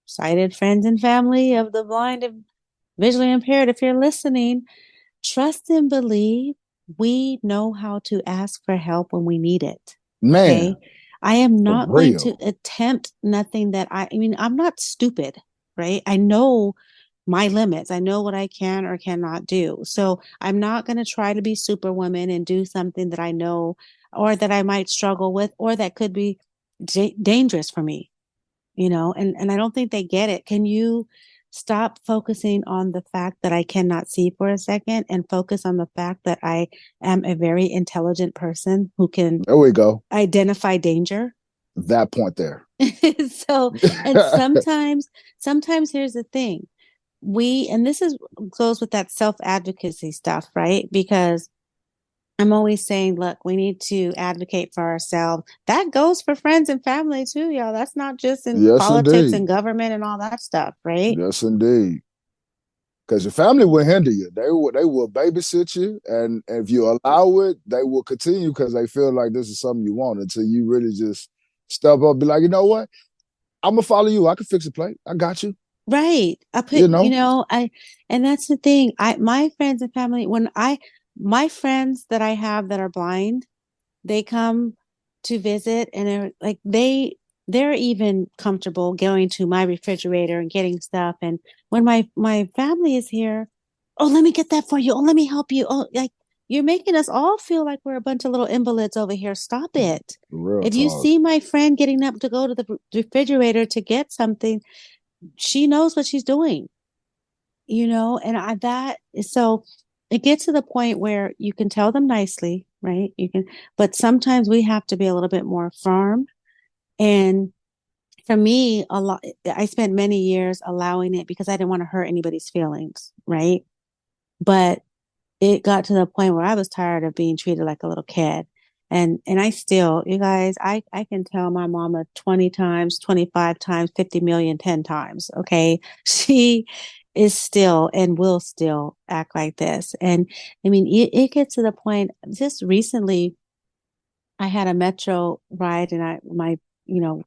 Sighted friends and family of the blind and visually impaired, if you're listening, trust and believe we know how to ask for help when we need it. Okay. Man, I am for not going to real. attempt nothing that I mean, I'm not stupid, right? I know my limits. I know what I can or cannot do. So I'm not going to try to be superwoman and do something that I know or that I might struggle with or that could be dangerous for me, and I don't think they get it. Can you stop focusing on the fact that I cannot see for a second and focus on the fact that I am a very intelligent person who can There we go. identify danger? That point there. So, and sometimes here's the thing. And this is goes with that self-advocacy stuff, right? Because I'm always saying, look, we need to advocate for ourselves. That goes for friends and family too, y'all. That's not just in Yes, politics and indeed. government and all that stuff, right? Yes, indeed. Because your family will hinder you. They will babysit you, and if you allow it, they will continue because they feel like this is something you want until you really just step up, be like, you know what? I'm gonna follow you. I can fix a plate. I got you. Right. You know, And that's the thing. My friends and family, my friends that I have that are blind, they come to visit and they're even comfortable going to my refrigerator and getting stuff. And when my family is here, oh, let me get that for you. Oh, let me help you. Oh, like you're making us all feel like we're a bunch of little invalids over here. Stop it. real If you talk. see my friend getting up to go to the refrigerator to get something, she knows what she's doing, and so it gets to the point where you can tell them nicely, right? But sometimes we have to be a little bit more firm. And for me, I spent many years allowing it because I didn't want to hurt anybody's feelings, right? But it got to the point where I was tired of being treated like a little kid. And I still, you guys, I can tell my mama 20 times, 25 times, 50 million, 10 times. Okay. She is still and will still act like this. And I mean, it gets to the point just recently, I had a metro ride and my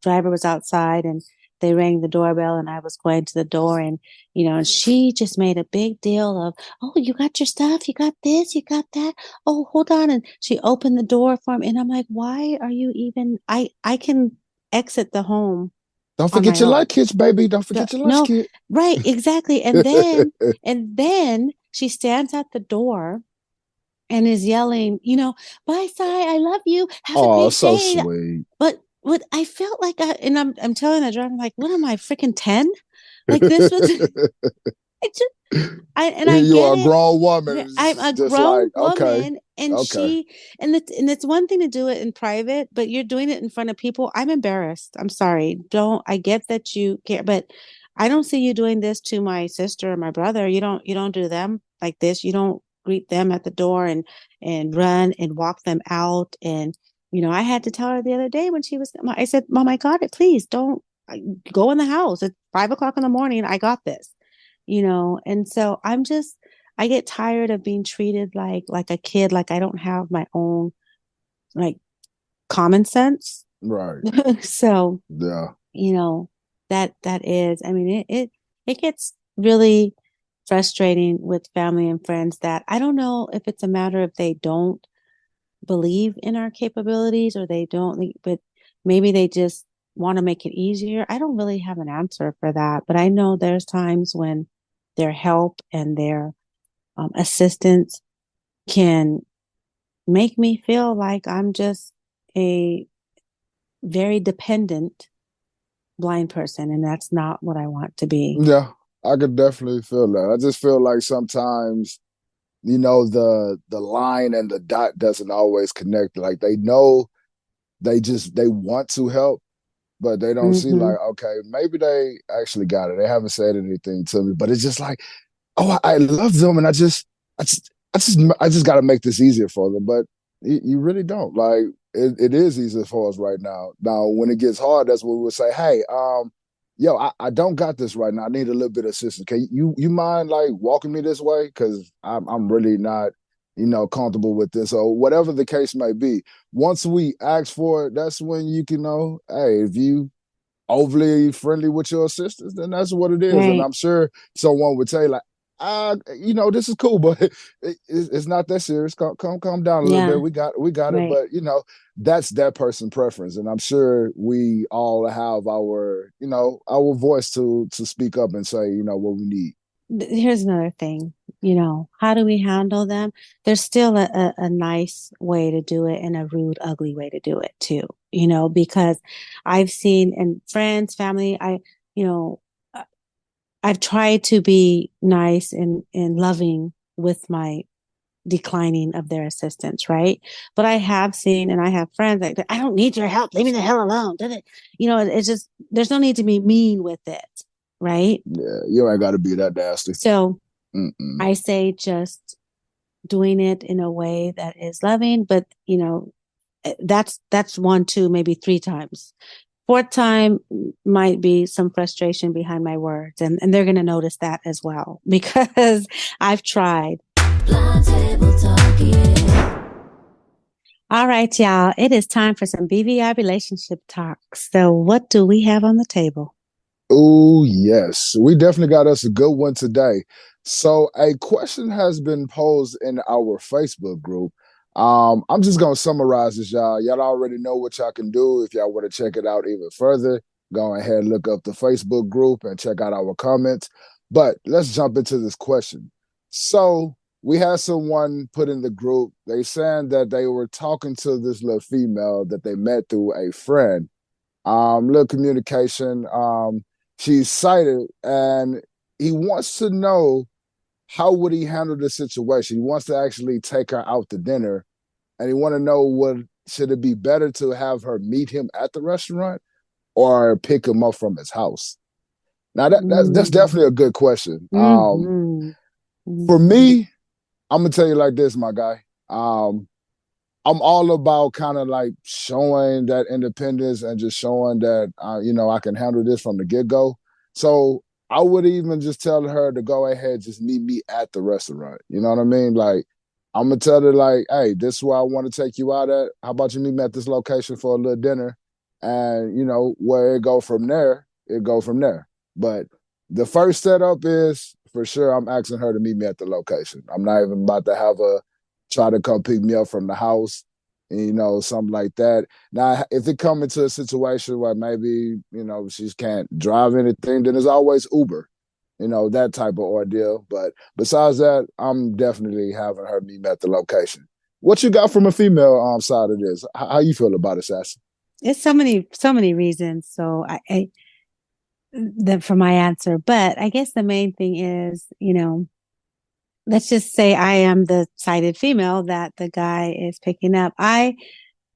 driver was outside and they rang the doorbell and I was going to the door and she just made a big deal of, oh, you got your stuff, you got this, you got that. Oh, hold on. And she opened the door for me and I'm like, why are you even, I can exit the home Don't on forget my your lunch own. kits, baby. Don't forget your lunch No, kit. right, exactly. And then she stands at the door and is yelling, bye, Sai, I love you. Have a Oh, great so day. sweet. But what I felt like, and I'm telling the driver, I'm like, what am I, freaking 10? Like this was, I just, I You get are a it. grown woman. I'm It's a just like, grown okay, woman, and okay. it's one thing to do it in private, but you're doing it in front of people. I'm embarrassed. I'm sorry. I get that you care, but I don't see you doing this to my sister or my brother. You don't do them like this. You don't greet them at the door and run and walk them out. And I had to tell her the other day when I said, Mom, I got it. Please don't go in the house. It's 5 o'clock in the morning. I got this. And so I get tired of being treated like a kid, like I don't have my own like common sense. Right. So, Yeah. that is, I mean, it gets really frustrating with family and friends that I don't know if it's a matter of they don't believe in our capabilities or they don't, but maybe they just want to make it easier. I don't really have an answer for that, but I know there's times when their help and their assistance can make me feel like I'm just a very dependent blind person, and that's not what I want to be. Yeah. I could definitely feel that. I just feel like sometimes, the line and the dot doesn't always connect. Like they know they want to help, but they don't see Mm-hmm. like, okay, maybe they actually got it. They haven't said anything to me, but it's just like, oh, I love them, and I just got to make this easier for them. But you really don't. Like it is easier for us right now. Now, when it gets hard, that's when we'll say, hey, yo, I don't got this right now. I need a little bit of assistance. Can you mind like walking me this way? Because I'm really not, comfortable with this or whatever the case may be. Once we ask for it, that's when you can know, hey, if you overly friendly with your assistants, then that's what it is. And Right. I'm sure someone would tell you, like, this is cool, but it's not that serious. Calm down a little Yeah. bit. We got it. Right. But that's that person preference, and I'm sure we all have our voice to speak up and say, what we need. Here's another thing, how do we handle them? There's still a nice way to do it and a rude, ugly way to do it too, because I've seen in friends, family, you know, uh, I've tried to be nice and loving with my declining of their assistance, right? But I have seen, and I have friends like, I don't need your help. Leave me the hell alone. It's just, there's no need to be mean with it, right? Yeah, you ain't got to be that nasty. So Mm-mm. I say just doing it in a way that is loving, but that's one, two, maybe three times. Fourth time might be some frustration behind my words, and they're going to notice that as well because I've tried. Blind table talk, yeah. All right, y'all. It is time for some BVI relationship talk. So, what do we have on the table? Oh, yes. We definitely got us a good one today. So, a question has been posed in our Facebook group. I'm just going to summarize this, y'all. Y'all already know what y'all can do. If y'all want to check it out even further, go ahead and look up the Facebook group and check out our comments. But let's jump into this question. So, we had someone put in the group, they saying that they were talking to this little female that they met through a friend. Little communication. She's cited, and he wants to know how would he handle the situation. He wants to actually take her out to dinner, and he want to know what should it be better to have her meet him at the restaurant or pick him up from his house. Now that's definitely a good question. Mm-hmm. For Mm-hmm. me, I'm gonna tell you like this, my guy. I'm all about kind of like showing that independence and just showing that I can handle this from the get go. So I would even just tell her to go ahead, just meet me at the restaurant. You know what I mean? Like I'm gonna tell her like, hey, this is where I want to take you out at. How about you meet me at this location for a little dinner? And where it go from there, it go from there. But the first setup is for sure I'm asking her to meet me at the location. I'm not even about to have a try to come pick me up from the house, something like that. Now, if it come into a situation where maybe, she can't drive anything, then there's always Uber, that type of ordeal. But besides that, I'm definitely having her meet me at the location. What you got from a female side of this? How you feel about it, Sassy? It's so many reasons. So I that for my answer, but I guess the main thing is, let's just say I am the sighted female that the guy is picking up. I'm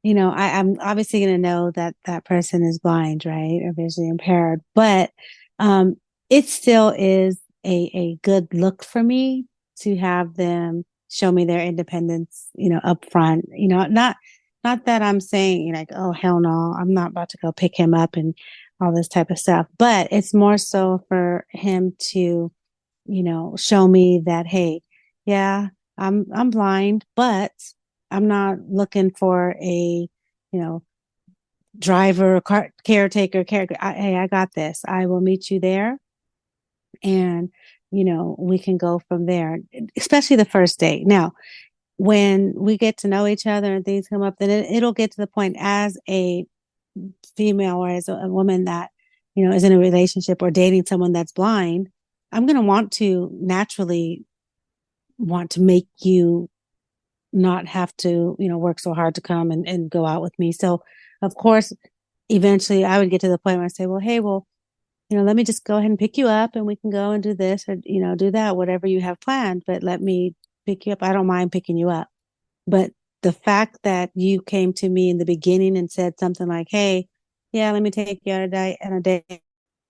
obviously going to know that that person is blind, right? Or visually impaired, but, it still is a good look for me to have them show me their independence, up front, not that I'm saying like, oh, hell no, I'm not about to go pick him up and all this type of stuff, but it's more so for him to, show me that, hey, yeah, I'm blind, but I'm not looking for a, driver, caretaker, hey, I got this. I will meet you there, and we can go from there. Especially the first date. Now, when we get to know each other and things come up, then it'll get to the point as a female or as a woman that is in a relationship or dating someone that's blind. I'm going to naturally want to make you not have to, work so hard to come and go out with me. So, of course, eventually I would get to the point where I say, well, hey, let me just go ahead and pick you up and we can go and do this or, do that, whatever you have planned. But let me pick you up. I don't mind picking you up. But the fact that you came to me in the beginning and said something like, hey, yeah, let me take you on a date,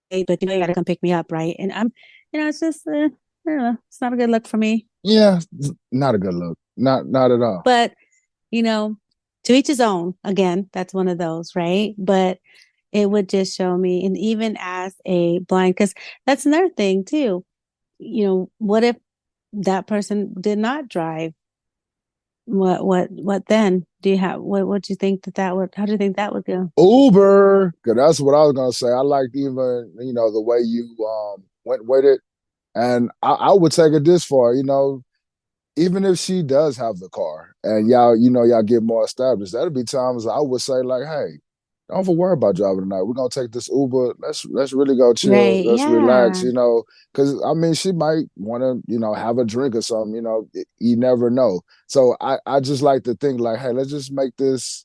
but you got to come pick me up, right? And it's just, I don't know, it's not a good look for me. Yeah, not a good look. Not at all. But you know, to each his own. Again, that's one of those, right? But it would just show me, and even as a blind, because that's another thing too. What if that person did not drive? What then? Do you have what do you think that would, how do you think that would go? Uber, because that's what I was gonna say. I liked even the way you went with it, and I would take it this far. Even if she does have the car and y'all get more established, that'll be times I would say like, hey, don't ever worry about driving tonight. We're gonna take this Uber. Let's really go chill. Right, Let's relax, yeah. because I mean she might want to, have a drink or something, you never know. So I just like to think like, hey, let's just make this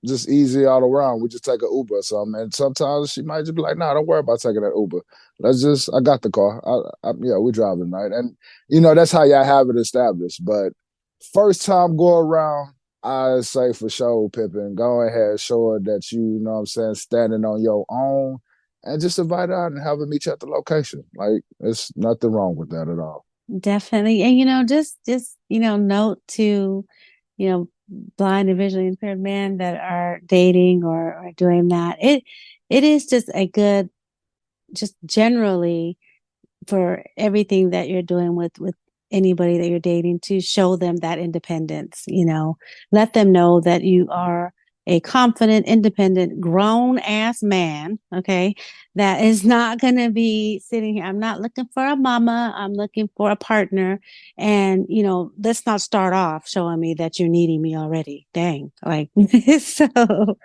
just easy all around. We just take an Uber or something. And sometimes she might just be like, nah, don't worry about taking that Uber. I got the car. Yeah, we drive tonight. And that's how y'all have it established. But first time go around, I say for sure, Pippin, go ahead, show her that you know what I'm saying, standing on your own, and just invite her out and have her meet you at the location. Like, there's nothing wrong with that at all. Definitely. And just note to, blind and visually impaired men that are dating or are doing that. It is just a good, just generally for everything that you're doing with anybody that you're dating, to show them that independence. Let them know that you are a confident, independent, grown ass man, okay, that is not going to be sitting here. I'm not looking for a mama. I'm looking for a partner. And, let's not start off showing me that you're needing me already. Dang. Like, so.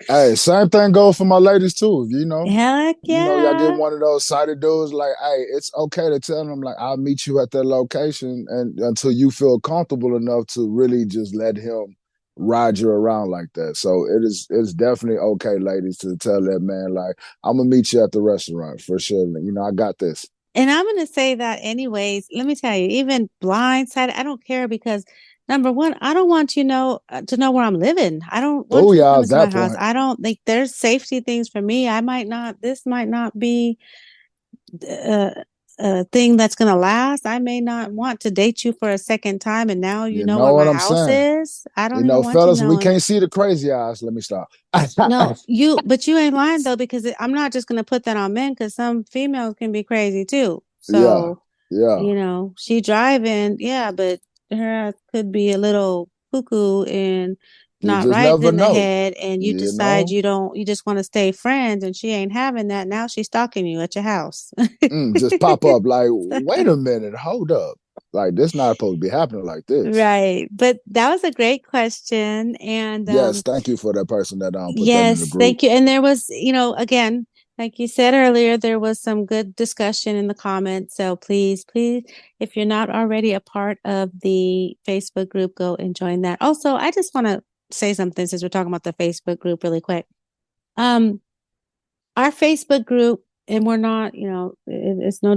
Hey, same thing goes for my ladies too. Heck Y'all get yeah. one of those sighted dudes, like, hey, it's okay to tell them, like, I'll meet you at that location, and until you feel comfortable enough to really just let him ride you around like that. So it's definitely okay, ladies, to tell that man, like, I'm gonna meet you at the restaurant for sure. I got this. And I'm going to say that anyways. Let me tell you, even blindsided, I don't care, because number one, I don't want to know where I'm living. I don't want Oh you to yeah, come it's into my that house. point. I don't think there's safety things for me. This might not be a thing that's going to last. I may not want to date you for a second time. And now you You know know where what my I'm house saying? is. I don't even want you Fellas, we knowing. can't see the crazy eyes. Let me stop. No, but you ain't lying though, because I'm not just going to put that on men, because some females can be crazy too. Yeah, So, yeah. she driving, yeah, but her ass could be a little cuckoo and You not just right never in the know. head, and you You decide know? you just want to stay friends, and she ain't having that. Now she's stalking you at your house. Just pop up like, wait a minute, hold up. Like, this not supposed to be happening like this. Right. But that was a great question. And Yes, thank you for that person that put that in the yes, group. thank you. And there was, again, like you said earlier, there was some good discussion in the comments. So please, if you're not already a part of the Facebook group, go and join that. Also, I just want to say something since we're talking about the Facebook group really quick. Our Facebook group, and we're not, it's no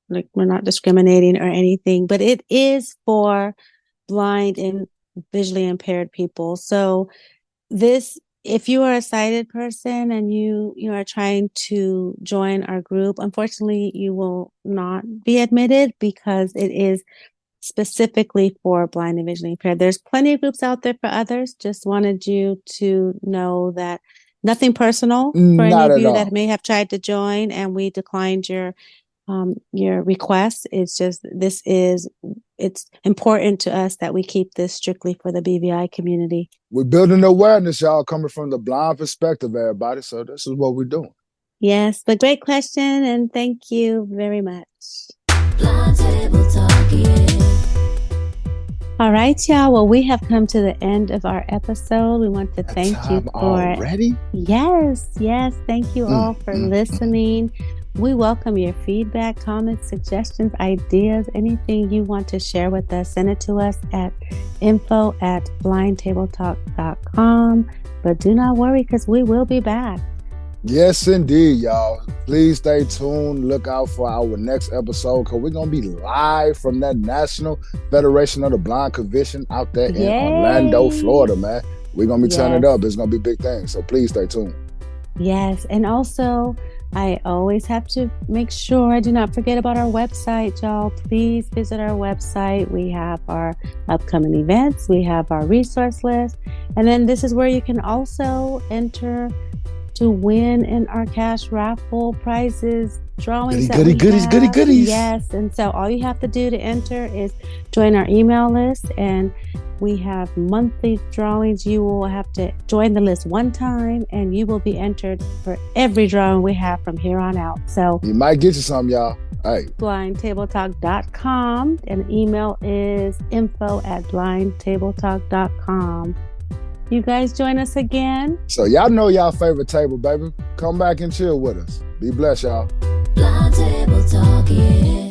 like we're not discriminating or anything, but it is for blind and visually impaired people. So if you are a sighted person and you are trying to join our group, unfortunately you will not be admitted, because it is specifically for blind and visually impaired. There's plenty of groups out there for others. Just wanted you to know that nothing personal for any Not of at you that all. may have tried to join and we declined your request. It's just, it's important to us that we keep this strictly for the BVI community. We're building awareness, y'all, coming from the blind perspective, everybody. So this is what we're doing. Yes, but great question, and thank you very much. Blind table talking. All right, y'all. Well, we have come to the end of our episode. We want to thank you for already. Yes. Thank you all for listening. We welcome your feedback, comments, suggestions, ideas, anything you want to share with us. Send it to us at info@blindtabletalk.com. But do not worry, because we will be back. Yes, indeed, y'all. Please stay tuned. Look out for our next episode, because we're going to be live from that National Federation of the Blind Convention out there in Orlando, Florida, man. We're going to be turning it up. It's going to be big things. So please stay tuned. Yes, and also I always have to make sure I do not forget about our website, y'all. Please visit our website. We have our upcoming events, we have our resource list, and then this is where you can also enter to win in our cash raffle prizes, drawings. Goodies. Yes, and so all you have to do to enter is join our email list, and we have monthly drawings. You will have to join the list one time, and you will be entered for every drawing we have from here on out. So you might get you some, y'all. Hey, blindtabletalk.com, and email is info@blindtabletalk.com. You guys join us again. So y'all know y'all favorite table, baby. Come back and chill with us. Be blessed, y'all. Blind Table Talk, yeah.